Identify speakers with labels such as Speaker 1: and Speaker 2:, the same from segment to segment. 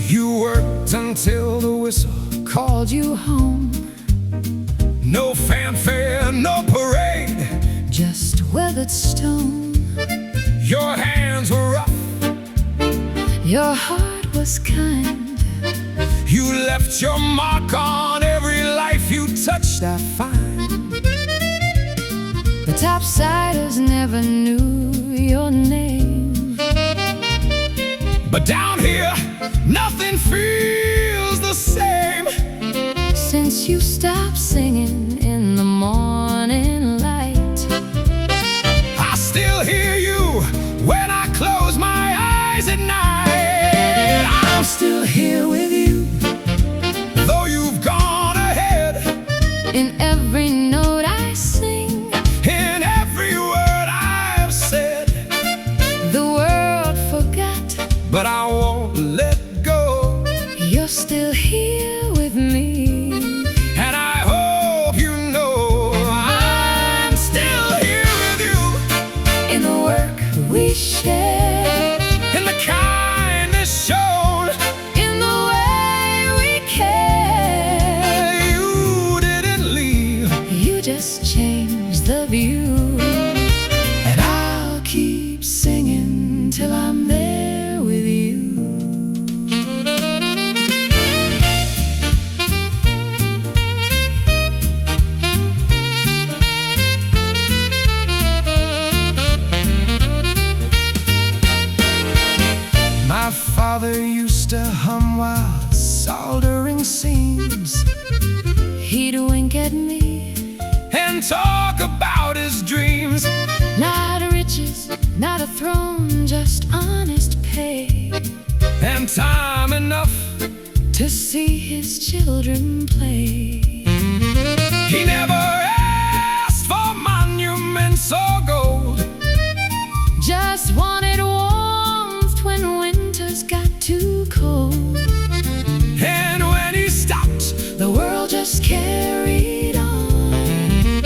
Speaker 1: You worked until the whistle
Speaker 2: called you home.
Speaker 1: No fanfare, no parade,
Speaker 2: Just weathered stone.
Speaker 1: your hands were rough.
Speaker 2: Your heart was kind.
Speaker 1: You left your mark on every life you touched, I find.
Speaker 2: The topsiders never knew your name.
Speaker 1: But down here, nothing feels the same.
Speaker 2: Since you stopped singing in the morning light,
Speaker 1: I still hear you when I close my eyes at night. I'm still here with you, though you've gone ahead.
Speaker 2: in every note I sing,
Speaker 1: In every word I've said,
Speaker 2: the world forgot.
Speaker 1: but I won't let go.
Speaker 2: You're still here with me.
Speaker 1: And I hope you know I'm still here with you.
Speaker 2: In the work we share,
Speaker 1: In the kindness shown,
Speaker 2: in the way we care.
Speaker 1: you didn't leave.
Speaker 2: You just changed the view. And I'll keep singing till I'm there with you.
Speaker 1: My father used to hum while soldering seams
Speaker 2: He'd wink at me.
Speaker 1: and talk about his dreams.
Speaker 2: Not riches, not a throne, just honest pay.
Speaker 1: And time enough,
Speaker 2: To see his children play.
Speaker 1: he never asked for monuments or gold.
Speaker 2: Just wanted warmth when winters got too cold.
Speaker 1: And when he stopped,
Speaker 2: The world just carried on.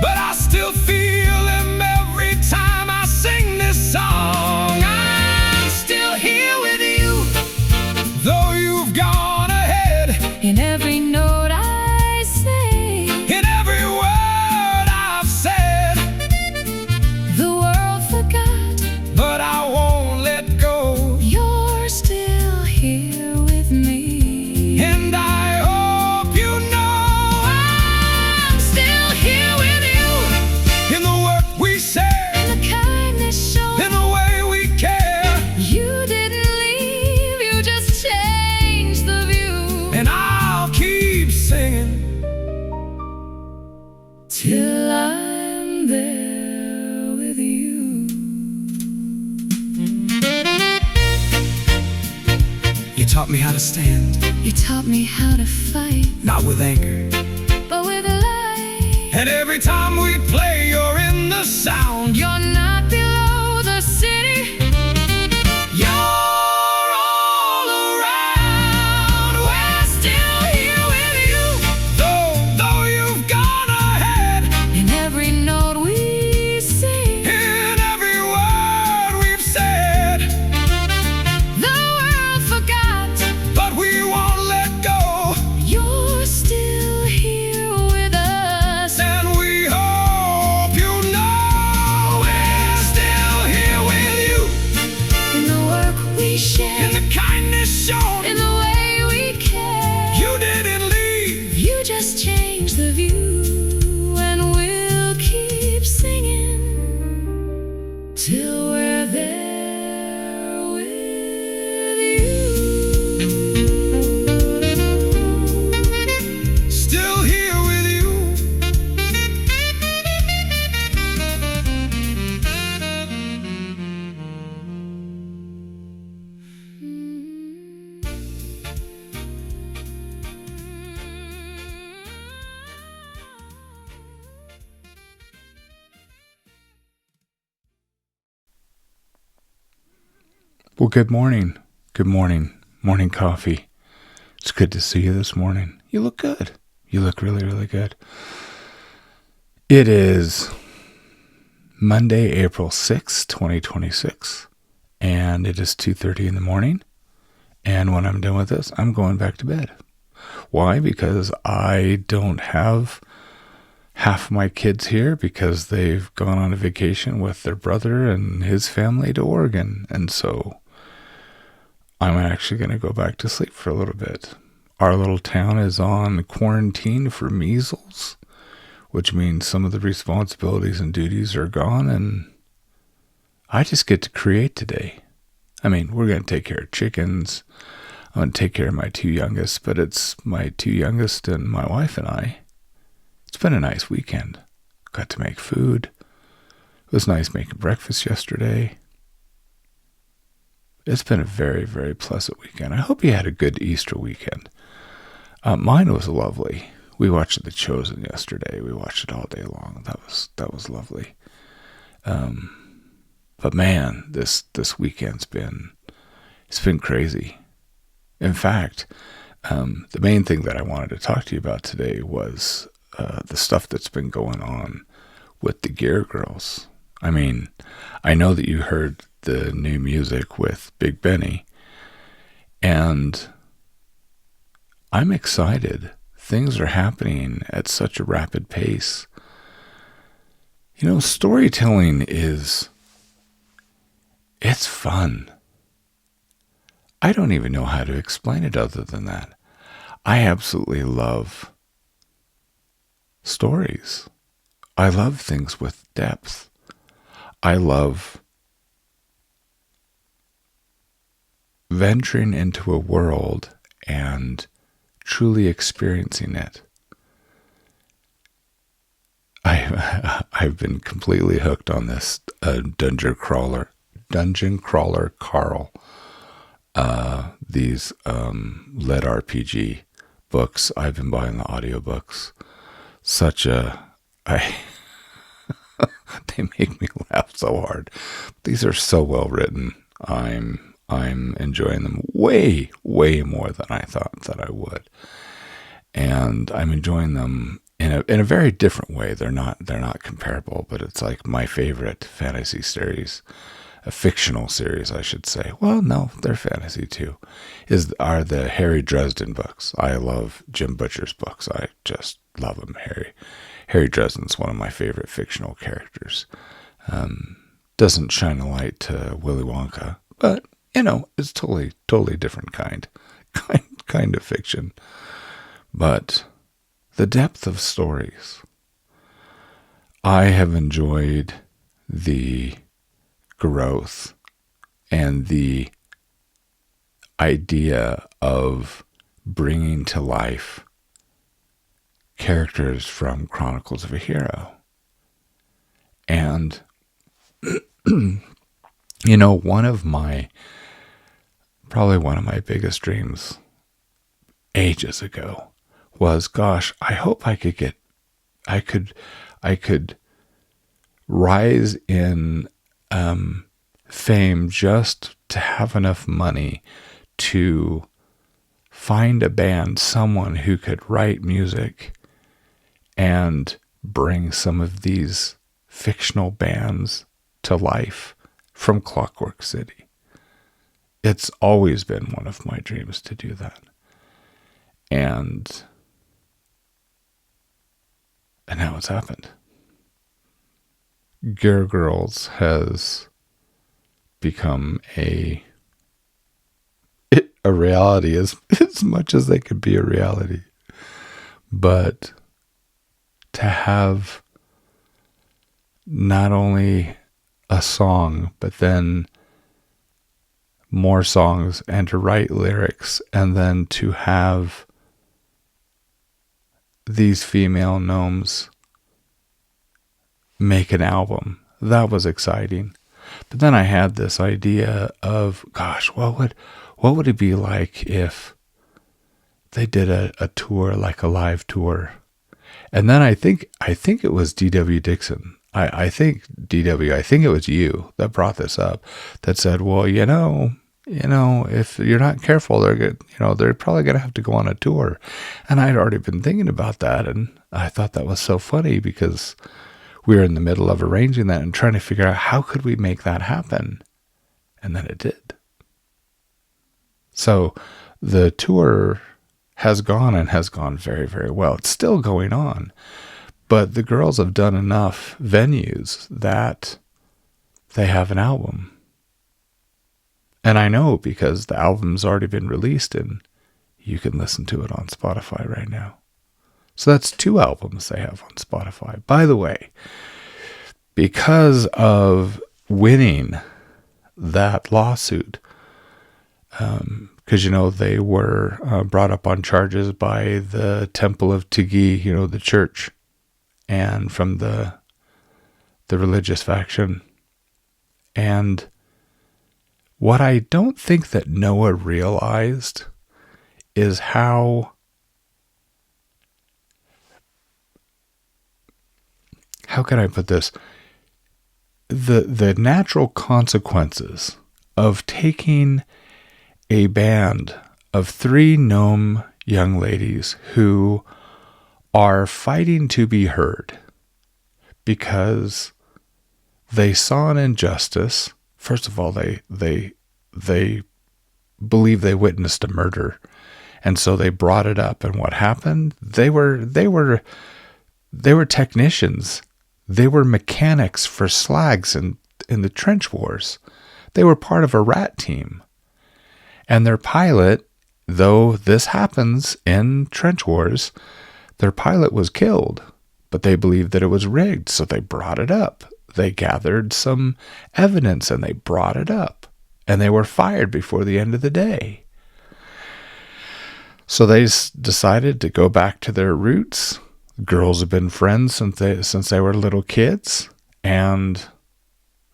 Speaker 1: but I still feel him every time I sing this song. I'm still here with you, though you've gone ahead.
Speaker 2: In every note I say,
Speaker 1: In every word I've said,
Speaker 2: the world forgot.
Speaker 1: but I won't let go.
Speaker 2: You're still here with me.
Speaker 1: And I hope you know I'm still here with you. In the work we share,
Speaker 2: In the kindness shown,
Speaker 1: in the way we care.
Speaker 2: you didn't leave, you just changed the view.
Speaker 1: And I'll keep singing
Speaker 2: Till I'm there with you.
Speaker 1: You taught me how to stand,
Speaker 2: You taught me how to fight,
Speaker 1: not with anger.
Speaker 2: but with light.
Speaker 1: And every time we play, you're in the sound.
Speaker 2: You're not below the city.
Speaker 1: You're all around. We're still here with you, though you've gone ahead.
Speaker 2: In every note we sing,
Speaker 1: In every word we've said,
Speaker 2: the world forgot.
Speaker 1: but we won't let go.
Speaker 2: You're still here with us.
Speaker 1: And we hope you know
Speaker 3: Well, good morning. Good morning. Morning coffee. It's good to see you this morning. You look good. You look really, really good. It is Monday, April 6th, 2026, and it is 2:30 in the morning. And when I'm done with this, I'm going back to bed. Why? Because I don't have half my kids here because they've gone on a vacation with their brother and his family to Oregon. And so I'm actually going to go back to sleep for a little bit. Our little town is on quarantine for measles, which means some of the responsibilities and duties are gone, and I just get to create today. I mean, we're going to take care of chickens. I'm going to take care of my two youngest, but it's my two youngest and my wife and I. It's been a nice weekend. Got to make food. It was nice making breakfast yesterday. It's been a very, very pleasant weekend. I hope you had a good Easter weekend. Mine was lovely. We watched The Chosen yesterday. We watched it all day long. That was lovely. But man, this weekend's been crazy. In fact, the main thing that I wanted to talk to you about today was the stuff that's been going on with the Gear Girls. I mean, I know that you heard the new music with Big Benny, and I'm excited. Things are happening at such a rapid pace. You know, storytelling it's fun. I don't even know how to explain it other than that. I absolutely love stories. I love things with depth. I love venturing into a world and truly experiencing it. I've been completely hooked on this dungeon crawler Carl. These lead RPG books. I've been buying the audiobooks. They make me laugh so hard. These are so well written. I'm enjoying them way, way more than I thought that I would. And I'm enjoying them in a very different way. They're not comparable, but it's like my favorite fantasy series, a fictional series, I should say. Well, no, they're fantasy too. Are the Harry Dresden books. I love Jim Butcher's books. I just love them. Harry Dresden's one of my favorite fictional characters. Doesn't shine a light to Willy Wonka, but it's totally different kind of fiction. But the depth of stories. I have enjoyed the growth and the idea of bringing to life characters from Chronicles of a Hero. And, probably one of my biggest dreams ages ago was, gosh, I hope I could rise in fame just to have enough money to find a band, someone who could write music and bring some of these fictional bands to life from Clockworks City. It's always been one of my dreams to do that. And now it's happened. Gear Girls has become a reality as much as they could be a reality. But to have not only a song, but then more songs, and to write lyrics, and then to have these female gnomes make an album, that was exciting. But then I had this idea of, gosh, what would it be like if they did a tour, like a live tour? And then I think it was D.W. Dixon. I think it was you that brought this up, that said, well, if you're not careful, they're probably going to have to go on a tour. And I'd already been thinking about that. And I thought that was so funny because we were in the middle of arranging that and trying to figure out how could we make that happen. And then it did. So the tour has gone and has gone very, very well. It's still going on. But the girls have done enough venues that they have an album. And I know because the album's already been released and you can listen to it on Spotify right now. So that's 2 albums they have on Spotify. By the way, because of winning that lawsuit, because, they were brought up on charges by the Temple of Tigi, the church, and from the religious faction. And what I don't think that Noah realized is how can I put this? The natural consequences of taking a band of 3 gnome young ladies who are fighting to be heard because they saw an injustice. First of all, they believe they witnessed a murder, and so they brought it up. And what happened? They were technicians. They were mechanics for slags in the trench wars. They were part of a rat team. And their pilot, though this happens in trench wars, their pilot was killed, but they believed that it was rigged, so they brought it up. They gathered some evidence and they brought it up, and they were fired before the end of the day. So they decided to go back to their roots. Girls have been friends since they were little kids, and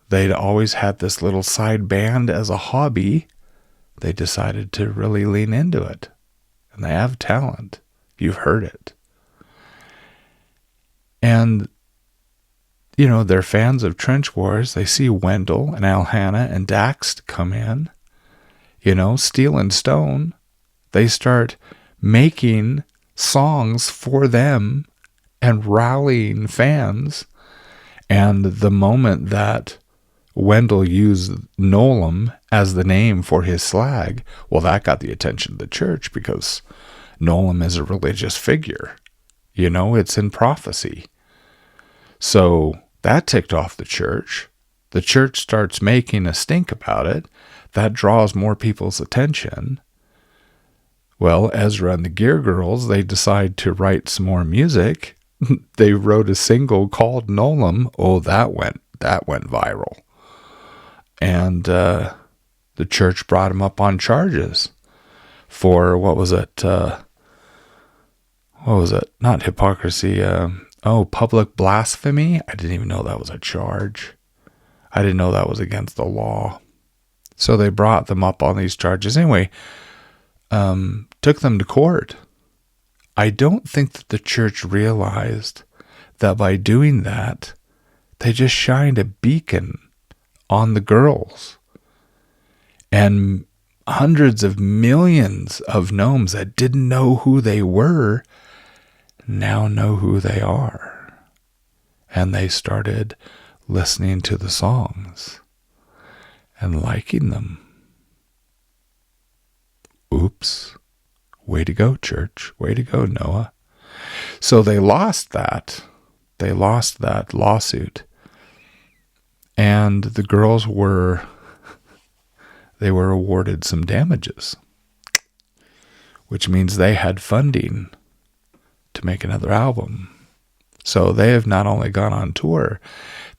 Speaker 3: they'd always had this little side band as a hobby. They decided to really lean into it, and they have talent. You've heard it. And, they're fans of trench wars. They see Wendell and Alhannah and Dax come in, Steel and Stone. They start making songs for them and rallying fans. And the moment that Wendell used Nolan as the name for his slag, well, that got the attention of the church because Nolan is a religious figure. It's in prophecy. So that ticked off the church. The church starts making a stink about it. That draws more people's attention. Well, Ezra and the Gear Girls, they decide to write some more music. They wrote a single called Nolan. Oh, that went viral. And the church brought him up on charges for, what was it? Not hypocrisy. Public blasphemy. I didn't even know that was a charge. I didn't know that was against the law. So they brought them up on these charges. Anyway, took them to court. I don't think that the church realized that by doing that, they just shined a beacon on the girls. And hundreds of millions of gnomes that didn't know who they were now know who they are. And they started listening to the songs and liking them. Oops. Way to go, church. Way to go, Noah. So they lost that. They lost that lawsuit. And the girls were awarded some damages, which means they had funding to make another album. So they have not only gone on tour,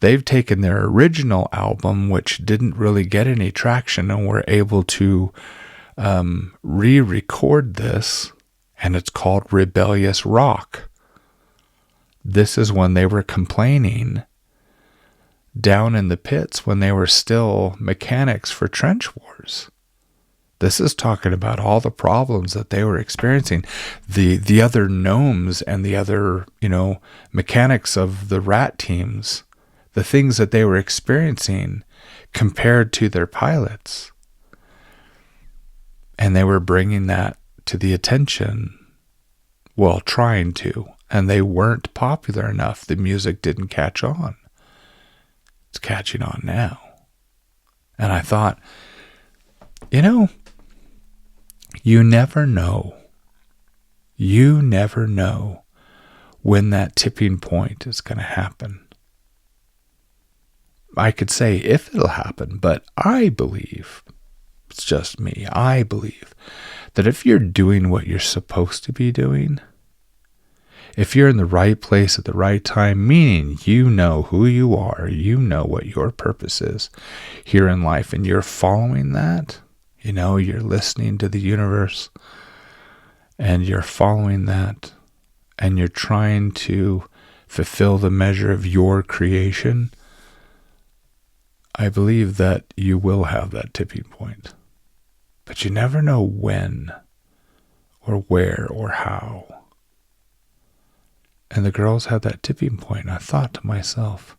Speaker 3: they've taken their original album, which didn't really get any traction, and were able to re-record this, and it's called Rebellious Rock. This is when they were complaining down in the pits when they were still mechanics for trench wars. This is talking about all the problems that they were experiencing. The other gnomes and the other, mechanics of the rat teams, the things that they were experiencing compared to their pilots. And they were bringing that to the attention, well, trying to, and they weren't popular enough. The music didn't catch on. It's catching on now. And I thought, you know, you never know. You never know when that tipping point is going to happen. I could say if it'll happen, but I believe, it's just me, I believe that if you're doing what you're supposed to be doing, if you're in the right place at the right time, meaning you know who you are, you know what your purpose is here in life, and you're following that, you know, you're listening to the universe, and you're following that, and you're trying to fulfill the measure of your creation, I believe that you will have that tipping point. But you never know when, or where, or how. And the girls had that tipping point, and I thought to myself,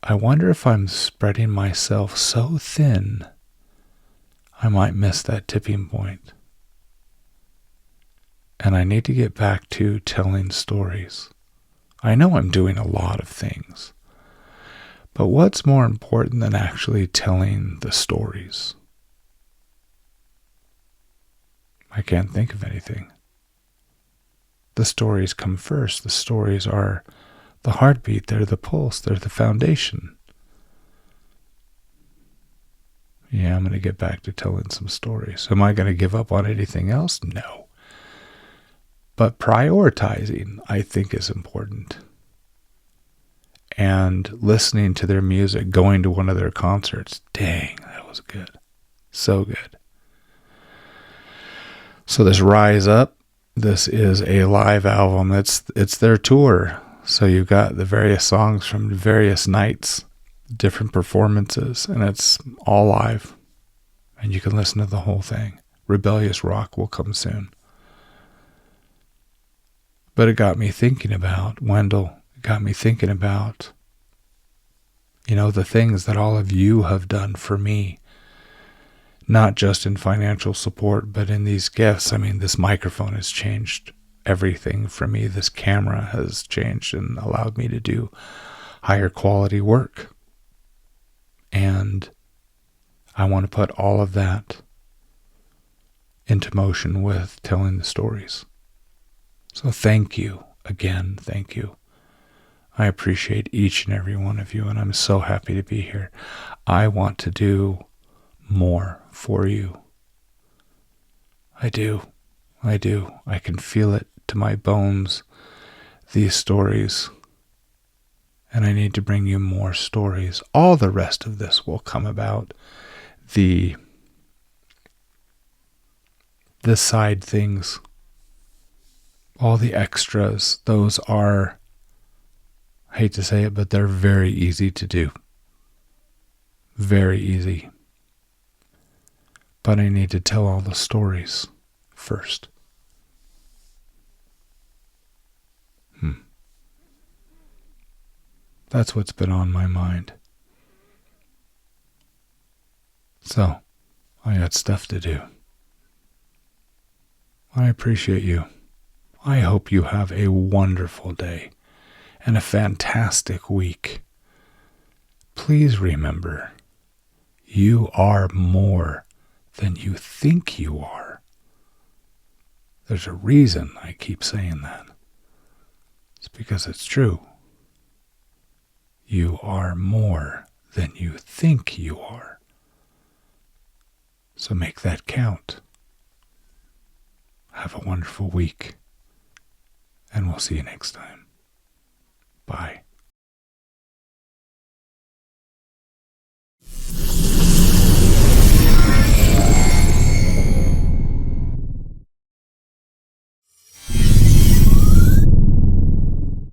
Speaker 3: I wonder if I'm spreading myself so thin, I might miss that tipping point. And I need to get back to telling stories. I know I'm doing a lot of things, but what's more important than actually telling the stories? I can't think of anything. The stories come first. The stories are the heartbeat. They're the pulse. They're the foundation. Yeah, I'm going to get back to telling some stories. Am I going to give up on anything else? No. But prioritizing, I think, is important. And listening to their music, going to one of their concerts. Dang, that was good. So good. So this Rise Up, this is a live album. It's their tour. So you've got the various songs from various nights, different performances, and it's all live. And you can listen to the whole thing. Rebellious Rock will come soon. But it got me thinking about, Wendell, it got me thinking about, you know, the things that all of you have done for me. Not just in financial support, but in these gifts. I mean, this microphone has changed everything for me. This camera has changed and allowed me to do higher quality work. And I want to put all of that into motion with telling the stories. So thank you again. Thank you. I appreciate each and every one of you, and I'm so happy to be here. I want to do more for you. I do. I can feel it to my bones, these stories. And I need to bring you more stories. All the rest of this will come about. The side things, all the extras, those are, I hate to say it, but they're very easy to do. Very easy. But I need to tell all the stories first. That's what's been on my mind. So, I got stuff to do. I appreciate you. I hope you have a wonderful day and a fantastic week. Please remember, you are more than you think you are. There's a reason I keep saying that. It's because it's true. You are more than you think you are. So make that count. Have a wonderful week, and we'll see you next time.